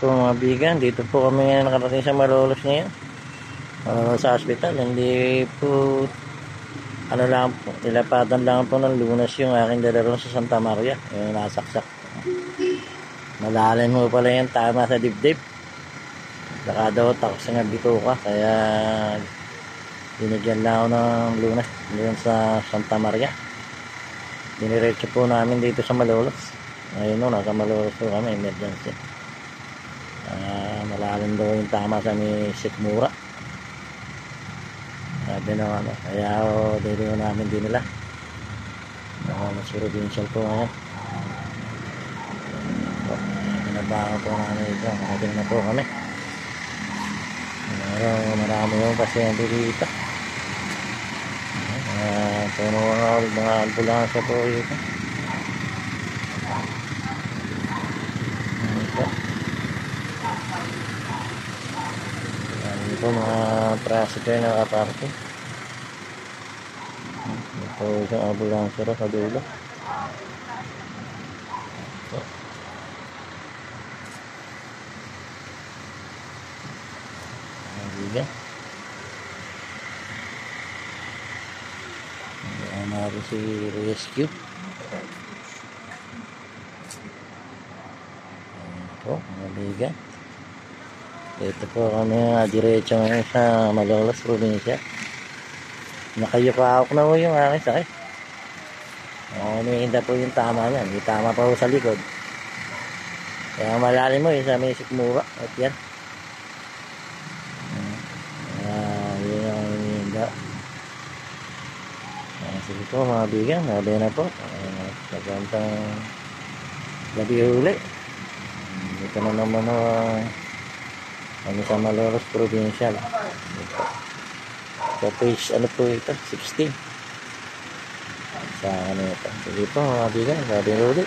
po mga bigan, dito po kami ngayon nakarating sa Malolos ngayon. Sa hospital, hindi po ano lang po, nilapatan lang po ng Lunas yung aking dala sa Santa Maria, yung nasaksak. Malalim mo pala yung tama sa dibdib. Saka daw takot sa bituka, kaya binigyan lang ako ng Lunas doon sa Santa Maria. Diniretso po namin dito sa Malolos. Ngayon no, nasa Malolos po kami, emergency. Malalim daw yung tama sa may Sikmura. Sabi na ano, kaya dito namin din nila. Mas provincial po ngayon. Binabaho po namin ito. Nakating na po kami. Marami yung pasyente dito. Puno mga ambulansya po dito. Ito mga tricycle na kaparte. Ito isang ambulansya sa dulo. Ayan. Ayan natin si rescue. Ito, mga bigan. Ito po kami diretso ngayon sa Malolos, probinsya. Nakayukawak na po yung aking sakit. Umiinda po yung tama niyan. Hindi tama pa po sa likod. Kaya malalim mo yung sa may Sikmura. At yan. Yun yung umiinda. Sige po mga bigan. Nabi na po. Sa gantang gabi uli. Ito na naman kami sa Malolos Provincial. Sa page ano po ito, 16 sa ano ito. Sige po mga bigan, sabi ulit.